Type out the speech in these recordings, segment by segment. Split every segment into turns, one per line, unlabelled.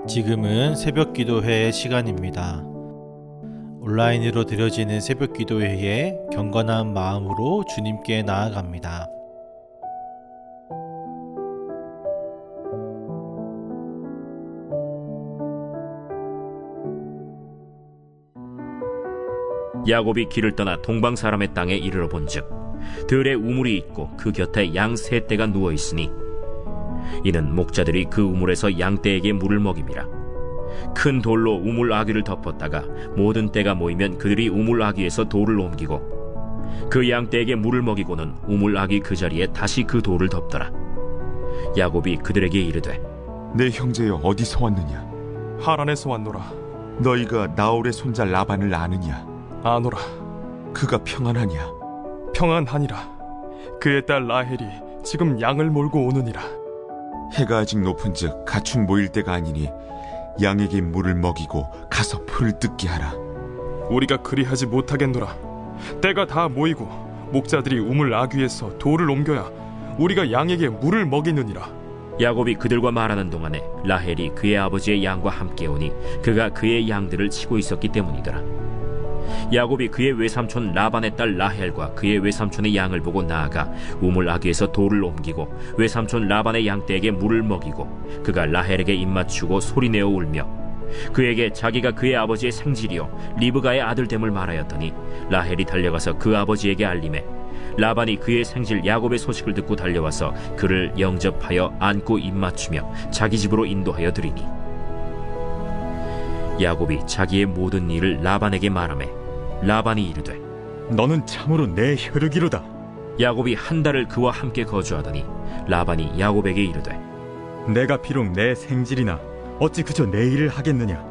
지금은 새벽 기도회의 시간입니다. 온라인으로 드려지는 새벽 기도회에 경건한 마음으로 주님께 나아갑니다.
야곱이 길을 떠나 동방 사람의 땅에 이르러 본즉 들에 우물이 있고 그 곁에 양 세 떼가 누워 있으니 이는 목자들이 그 우물에서 양 떼에게 물을 먹임이라. 큰 돌로 우물 아귀를 덮었다가 모든 떼가 모이면 그들이 우물 아귀에서 돌을 옮기고 그 양 떼에게 물을 먹이고는 우물 아귀 그 자리에 다시 그 돌을 덮더라. 야곱이 그들에게 이르되
내 형제여 어디서 왔느냐?
하란에서 왔노라.
너희가 나홀의 손자 라반을 아느냐?
아노라.
그가 평안하냐?
평안하니라. 그의 딸 라헬이 지금 양을 몰고 오느니라.
해가 아직 높은즉 가축 모일 때가 아니니 양에게 물을 먹이고 가서 풀을 뜯게 하라.
우리가 그리하지 못하겠노라. 때가 다 모이고 목자들이 우물 아귀에서 돌을 옮겨야 우리가 양에게 물을 먹이느니라.
야곱이 그들과 말하는 동안에 라헬이 그의 아버지의 양과 함께 오니 그가 그의 양들을 치고 있었기 때문이더라. 야곱이 그의 외삼촌 라반의 딸 라헬과 그의 외삼촌의 양을 보고 나아가 우물 아귀에서 돌을 옮기고 외삼촌 라반의 양떼에게 물을 먹이고 그가 라헬에게 입맞추고 소리내어 울며 그에게 자기가 그의 아버지의 생질이요 리브가의 아들됨을 말하였더니 라헬이 달려가서 그 아버지에게 알림해 라반이 그의 생질 야곱의 소식을 듣고 달려와서 그를 영접하여 안고 입맞추며 자기 집으로 인도하여 드리니 야곱이 자기의 모든 일을 라반에게 말하매 라반이 이르되
너는 참으로 내 혈육이로다.
야곱이 한 달을 그와 함께 거주하더니 라반이 야곱에게 이르되
내가 비록 내 생질이나 어찌 그저 내 일을 하겠느냐.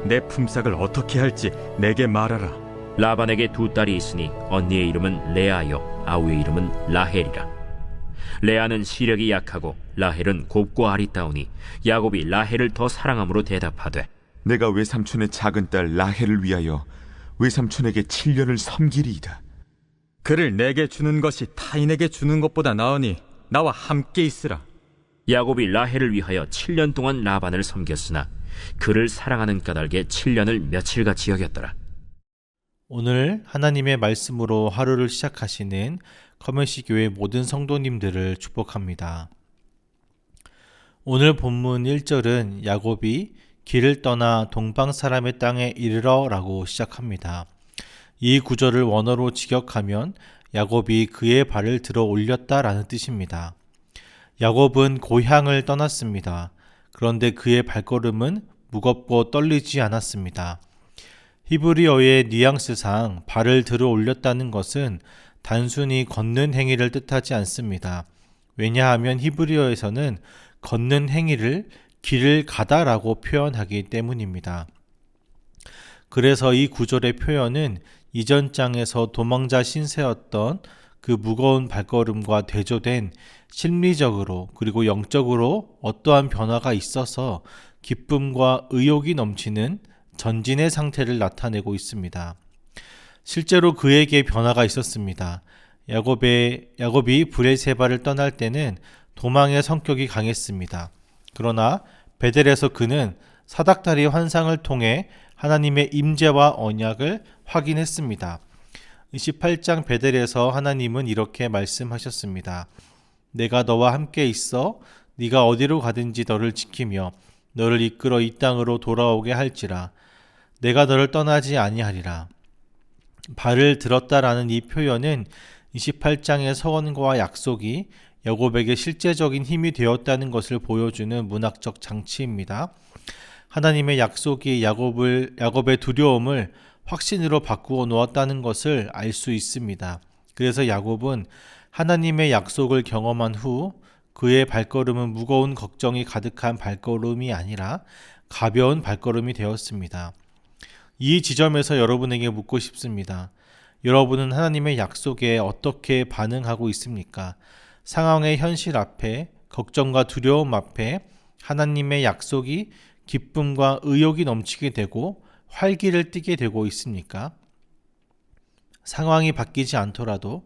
내 품삯을 어떻게 할지 내게 말하라.
라반에게 두 딸이 있으니 언니의 이름은 레아요 아우의 이름은 라헬이라. 레아는 시력이 약하고 라헬은 곱고 아리따우니 야곱이 라헬을 더 사랑함으로 대답하되
내가 외삼촌의 작은 딸 라헬을 위하여 외삼촌에게 7년을 섬기리이다.
그를 내게 주는 것이 타인에게 주는 것보다 나으니 나와 함께 있으라.
야곱이 라헬을 위하여 7년 동안 라반을 섬겼으나 그를 사랑하는 까닭에 7년을 며칠같이 여겼더라.
오늘 하나님의 말씀으로 하루를 시작하시는 커머시 교회 모든 성도님들을 축복합니다. 오늘 본문 1절은 야곱이 길을 떠나 동방 사람의 땅에 이르러 라고 시작합니다. 이 구절을 원어로 직역하면 야곱이 그의 발을 들어 올렸다라는 뜻입니다. 야곱은 고향을 떠났습니다. 그런데 그의 발걸음은 무겁고 떨리지 않았습니다. 히브리어의 뉘앙스상 발을 들어 올렸다는 것은 단순히 걷는 행위를 뜻하지 않습니다. 왜냐하면 히브리어에서는 걷는 행위를 길을 가다라고 표현하기 때문입니다. 그래서 이 구절의 표현은 이전 장에서 도망자 신세였던 그 무거운 발걸음과 대조된 심리적으로 그리고 영적으로 어떠한 변화가 있어서 기쁨과 의욕이 넘치는 전진의 상태를 나타내고 있습니다. 실제로 그에게 변화가 있었습니다. 야곱이 브레세바를 떠날 때는 도망의 성격이 강했습니다. 그러나 베델에서 그는 사닥다리 환상을 통해 하나님의 임재와 언약을 확인했습니다. 28장 베델에서 하나님은 이렇게 말씀하셨습니다. 내가 너와 함께 있어 네가 어디로 가든지 너를 지키며 너를 이끌어 이 땅으로 돌아오게 할지라. 내가 너를 떠나지 아니하리라. 발을 들었다라는 이 표현은 28장의 서원과 약속이 야곱에게 실제적인 힘이 되었다는 것을 보여주는 문학적 장치입니다. 하나님의 약속이 야곱의 두려움을 확신으로 바꾸어 놓았다는 것을 알 수 있습니다. 그래서 야곱은 하나님의 약속을 경험한 후 그의 발걸음은 무거운 걱정이 가득한 발걸음이 아니라 가벼운 발걸음이 되었습니다. 이 지점에서 여러분에게 묻고 싶습니다. 여러분은 하나님의 약속에 어떻게 반응하고 있습니까? 상황의 현실 앞에, 걱정과 두려움 앞에 하나님의 약속이 기쁨과 의욕이 넘치게 되고 활기를 띠게 되고 있습니까? 상황이 바뀌지 않더라도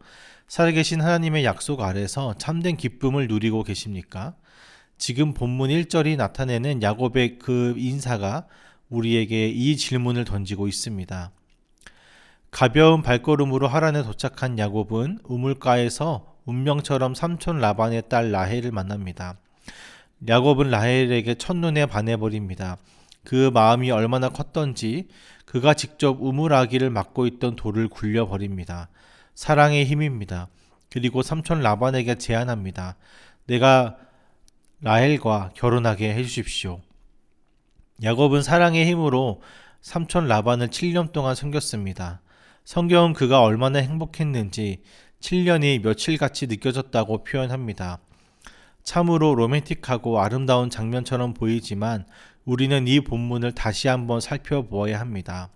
살아계신 하나님의 약속 아래서 참된 기쁨을 누리고 계십니까? 지금 본문 1절이 나타내는 야곱의 그 인사가 우리에게 이 질문을 던지고 있습니다. 가벼운 발걸음으로 하란에 도착한 야곱은 우물가에서 운명처럼 삼촌 라반의 딸 라헬을 만납니다. 야곱은 라헬에게 첫눈에 반해버립니다. 그 마음이 얼마나 컸던지 그가 직접 우물아기를 맡고 있던 돌을 굴려버립니다. 사랑의 힘입니다. 그리고 삼촌 라반에게 제안합니다. 내가 라헬과 결혼하게 해주십시오. 야곱은 사랑의 힘으로 삼촌 라반을 7년 동안 섬겼습니다. 성경은 그가 얼마나 행복했는지 7년이 며칠같이 느껴졌다고 표현합니다. 참으로 로맨틱하고 아름다운 장면처럼 보이지만 우리는 이 본문을 다시 한번 살펴보아야 합니다.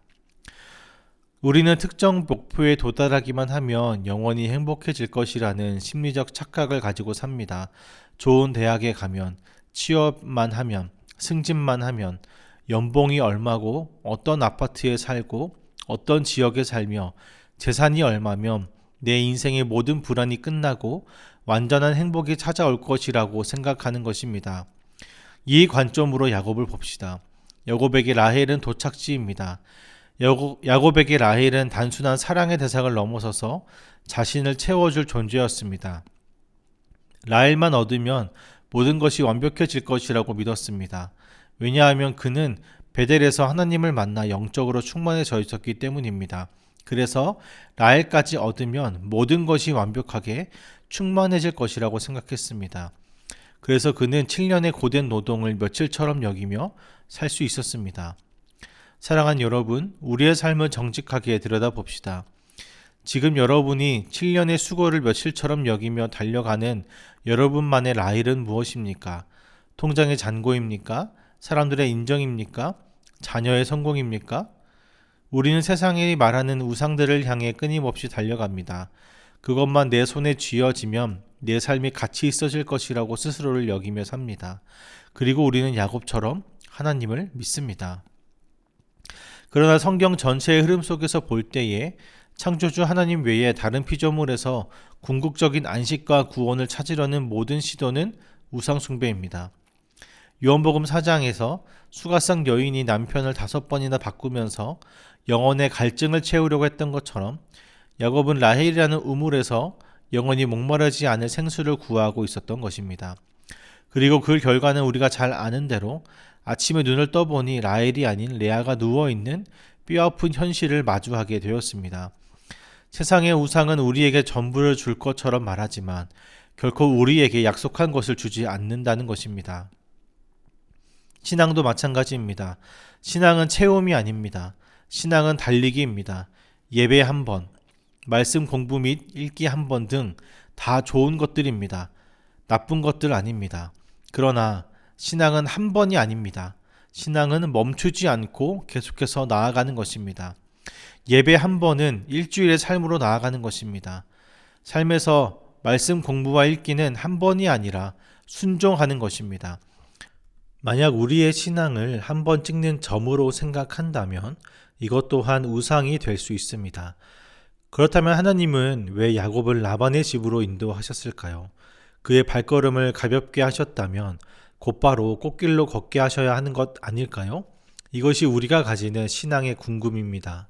우리는 특정 목표에 도달하기만 하면 영원히 행복해질 것이라는 심리적 착각을 가지고 삽니다. 좋은 대학에 가면, 취업만 하면, 승진만 하면, 연봉이 얼마고, 어떤 아파트에 살고, 어떤 지역에 살며, 재산이 얼마면 내 인생의 모든 불안이 끝나고 완전한 행복이 찾아올 것이라고 생각하는 것입니다. 이 관점으로 야곱을 봅시다. 야곱에게 라헬은 도착지입니다. 야곱에게 라헬은 단순한 사랑의 대상을 넘어서서 자신을 채워줄 존재였습니다. 라헬만 얻으면 모든 것이 완벽해질 것이라고 믿었습니다. 왜냐하면 그는 베델에서 하나님을 만나 영적으로 충만해져 있었기 때문입니다. 그래서 라헬까지 얻으면 모든 것이 완벽하게 충만해질 것이라고 생각했습니다. 그래서 그는 7년의 고된 노동을 며칠처럼 여기며 살 수 있었습니다. 사랑하는 여러분, 우리의 삶을 정직하게 들여다봅시다. 지금 여러분이 7년의 수고를 며칠처럼 여기며 달려가는 여러분만의 라헬은 무엇입니까? 통장의 잔고입니까? 사람들의 인정입니까? 자녀의 성공입니까? 우리는 세상이 말하는 우상들을 향해 끊임없이 달려갑니다. 그것만 내 손에 쥐어지면 내 삶이 가치 있어질 것이라고 스스로를 여기며 삽니다. 그리고 우리는 야곱처럼 하나님을 믿습니다. 그러나 성경 전체의 흐름 속에서 볼 때에 창조주 하나님 외에 다른 피조물에서 궁극적인 안식과 구원을 찾으려는 모든 시도는 우상숭배입니다. 요한복음 4장에서 수가성 여인이 남편을 5번이나 바꾸면서 영혼의 갈증을 채우려고 했던 것처럼 야곱은 라헬이라는 우물에서 영원히 목마르지 않을 생수를 구하고 있었던 것입니다. 그리고 그 결과는 우리가 잘 아는 대로 아침에 눈을 떠보니 라헬이 아닌 레아가 누워있는 뼈아픈 현실을 마주하게 되었습니다. 세상의 우상은 우리에게 전부를 줄 것처럼 말하지만 결코 우리에게 약속한 것을 주지 않는다는 것입니다. 신앙도 마찬가지입니다. 신앙은 체험이 아닙니다. 신앙은 달리기입니다. 예배 한 번, 말씀 공부 및 읽기 한 번 등 다 좋은 것들입니다. 나쁜 것들 아닙니다. 그러나 신앙은 한 번이 아닙니다. 신앙은 멈추지 않고 계속해서 나아가는 것입니다. 예배 한 번은 일주일의 삶으로 나아가는 것입니다. 삶에서 말씀 공부와 읽기는 한 번이 아니라 순종하는 것입니다. 만약 우리의 신앙을 한 번 찍는 점으로 생각한다면 이것 또한 우상이 될 수 있습니다. 그렇다면 하나님은 왜 야곱을 라반의 집으로 인도하셨을까요? 그의 발걸음을 가볍게 하셨다면 곧바로 꽃길로 걷게 하셔야 하는 것 아닐까요? 이것이 우리가 가지는 신앙의 궁금입니다.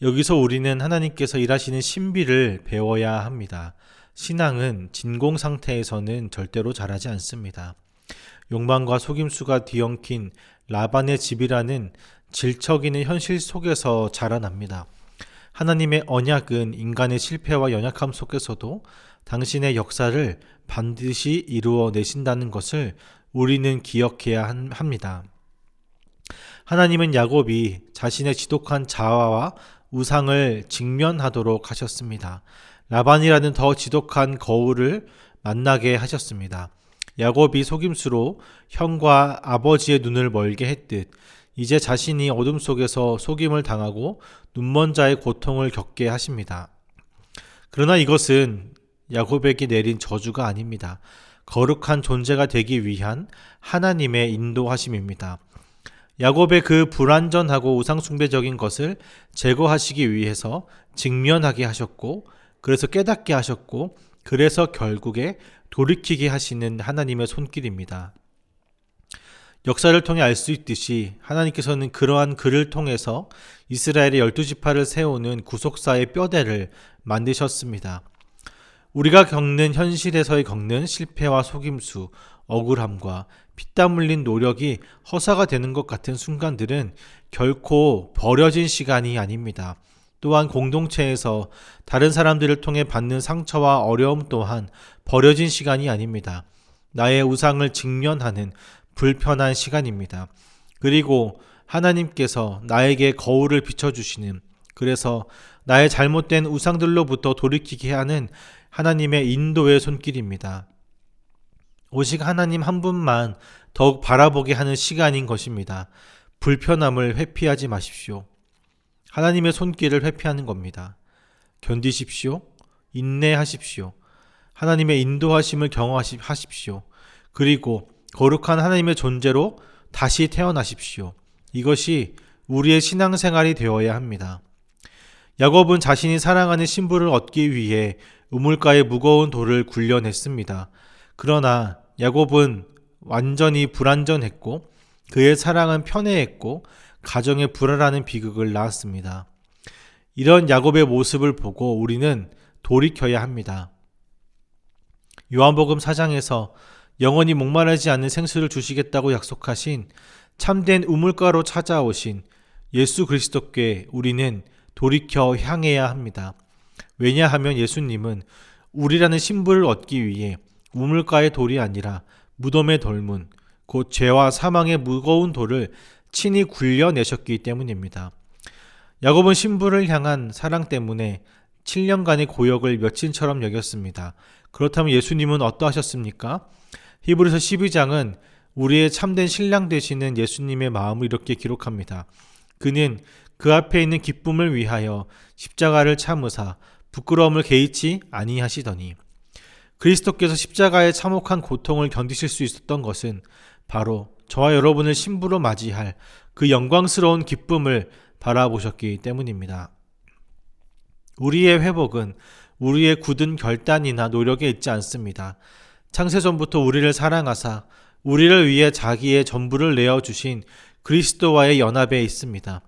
여기서 우리는 하나님께서 일하시는 신비를 배워야 합니다. 신앙은 진공 상태에서는 절대로 자라지 않습니다. 욕망과 속임수가 뒤엉킨 라반의 집이라는 질척이는 현실 속에서 자라납니다. 하나님의 언약은 인간의 실패와 연약함 속에서도 당신의 역사를 반드시 이루어내신다는 것을 우리는 기억해야 합니다. 하나님은 야곱이 자신의 지독한 자아와 우상을 직면하도록 하셨습니다. 라반이라는 더 지독한 거울을 만나게 하셨습니다. 야곱이 속임수로 형과 아버지의 눈을 멀게 했듯 이제 자신이 어둠 속에서 속임을 당하고 눈먼 자의 고통을 겪게 하십니다. 그러나 이것은 야곱에게 내린 저주가 아닙니다. 거룩한 존재가 되기 위한 하나님의 인도하심입니다. 야곱의 그 불완전하고 우상숭배적인 것을 제거하시기 위해서 직면하게 하셨고, 그래서 깨닫게 하셨고, 그래서 결국에 돌이키게 하시는 하나님의 손길입니다. 역사를 통해 알 수 있듯이 하나님께서는 그러한 그를 통해서 이스라엘의 12지파를 세우는 구속사의 뼈대를 만드셨습니다. 우리가 겪는 현실에서의 겪는 실패와 속임수, 억울함과 피땀 흘린 노력이 허사가 되는 것 같은 순간들은 결코 버려진 시간이 아닙니다. 또한 공동체에서 다른 사람들을 통해 받는 상처와 어려움 또한 버려진 시간이 아닙니다. 나의 우상을 직면하는 불편한 시간입니다. 그리고 하나님께서 나에게 거울을 비춰주시는, 그래서 나의 잘못된 우상들로부터 돌이키게 하는 하나님의 인도의 손길입니다. 오직 하나님 한 분만 더욱 바라보게 하는 시간인 것입니다. 불편함을 회피하지 마십시오. 하나님의 손길을 회피하는 겁니다. 견디십시오. 인내하십시오. 하나님의 인도하심을 경험하십시오. 그리고 거룩한 하나님의 존재로 다시 태어나십시오. 이것이 우리의 신앙생활이 되어야 합니다. 야곱은 자신이 사랑하는 신부를 얻기 위해 우물가에 무거운 돌을 굴려냈습니다. 그러나 야곱은 완전히 불완전했고 그의 사랑은 편애했고 가정에 불화라는 비극을 낳았습니다. 이런 야곱의 모습을 보고 우리는 돌이켜야 합니다. 요한복음 4장에서 영원히 목마르지 않는 생수를 주시겠다고 약속하신 참된 우물가로 찾아오신 예수 그리스도께 우리는 돌이켜 향해야 합니다. 왜냐하면 예수님은 우리라는 신부를 얻기 위해 우물가의 돌이 아니라 무덤의 돌문, 곧 죄와 사망의 무거운 돌을 친히 굴려내셨기 때문입니다. 야곱은 신부를 향한 사랑 때문에 7년간의 고역을 며칠처럼 여겼습니다. 그렇다면 예수님은 어떠하셨습니까? 히브리서 12장은 우리의 참된 신랑 되시는 예수님의 마음을 이렇게 기록합니다. 그는 그 앞에 있는 기쁨을 위하여 십자가를 참으사 부끄러움을 개의치 아니하시더니, 그리스도께서 십자가의 참혹한 고통을 견디실 수 있었던 것은 바로 저와 여러분을 신부로 맞이할 그 영광스러운 기쁨을 바라보셨기 때문입니다. 우리의 회복은 우리의 굳은 결단이나 노력에 있지 않습니다. 창세전부터 우리를 사랑하사 우리를 위해 자기의 전부를 내어주신 그리스도와의 연합에 있습니다.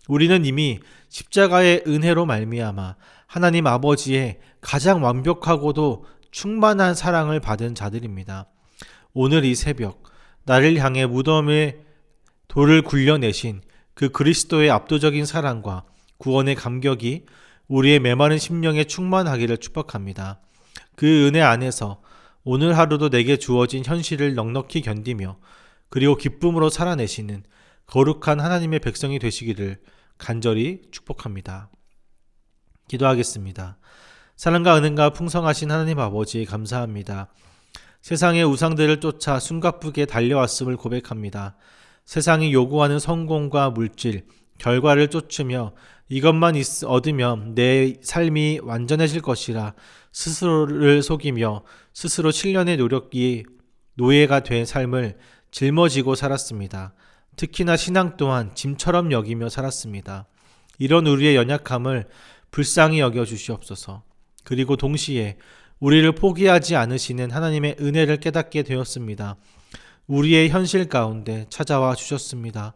우리는 이미 십자가의 은혜로 말미암아 하나님 아버지의 가장 완벽하고도 충만한 사랑을 받은 자들입니다. 오늘 이 새벽 나를 향해 무덤에 돌을 굴려내신 그 그리스도의 압도적인 사랑과 구원의 감격이 우리의 메마른 심령에 충만하기를 축복합니다. 그 은혜 안에서 오늘 하루도 내게 주어진 현실을 넉넉히 견디며 그리고 기쁨으로 살아내시는 거룩한 하나님의 백성이 되시기를 간절히 축복합니다. 기도하겠습니다. 사랑과 은혜가 풍성하신 하나님 아버지 감사합니다. 세상의 우상들을 쫓아 숨가쁘게 달려왔음을 고백합니다. 세상이 요구하는 성공과 물질, 결과를 쫓으며 이것만 얻으면 내 삶이 완전해질 것이라 스스로를 속이며 스스로 7년의 노력이 노예가 된 삶을 짊어지고 살았습니다. 특히나 신앙 또한 짐처럼 여기며 살았습니다. 이런 우리의 연약함을 불쌍히 여겨 주시옵소서. 그리고 동시에 우리를 포기하지 않으시는 하나님의 은혜를 깨닫게 되었습니다. 우리의 현실 가운데 찾아와 주셨습니다.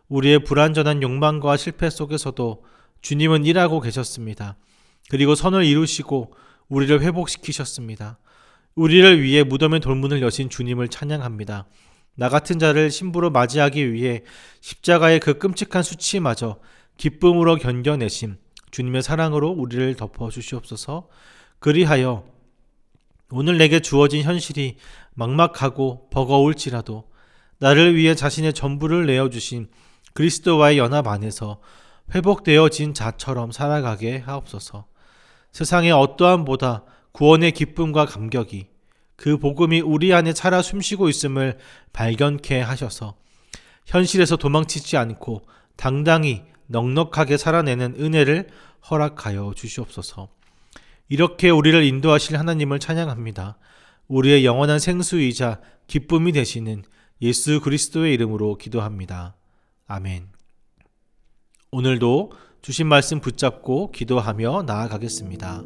우리의 불완전한 욕망과 실패 속에서도 주님은 일하고 계셨습니다. 그리고 선을 이루시고 우리를 회복시키셨습니다. 우리를 위해 무덤의 돌문을 여신 주님을 찬양합니다. 나 같은 자를 신부로 맞이하기 위해 십자가의 그 끔찍한 수치마저 기쁨으로 견뎌내심 주님의 사랑으로 우리를 덮어주시옵소서. 그리하여 오늘 내게 주어진 현실이 막막하고 버거울지라도 나를 위해 자신의 전부를 내어주신 그리스도와의 연합 안에서 회복되어진 자처럼 살아가게 하옵소서. 세상의 어떠함보다 구원의 기쁨과 감격이 그 복음이 우리 안에 살아 숨쉬고 있음을 발견케 하셔서 현실에서 도망치지 않고 당당히 넉넉하게 살아내는 은혜를 허락하여 주시옵소서. 이렇게 우리를 인도하실 하나님을 찬양합니다. 우리의 영원한 생수이자 기쁨이 되시는 예수 그리스도의 이름으로 기도합니다. 아멘. 오늘도 주신 말씀 붙잡고 기도하며 나아가겠습니다.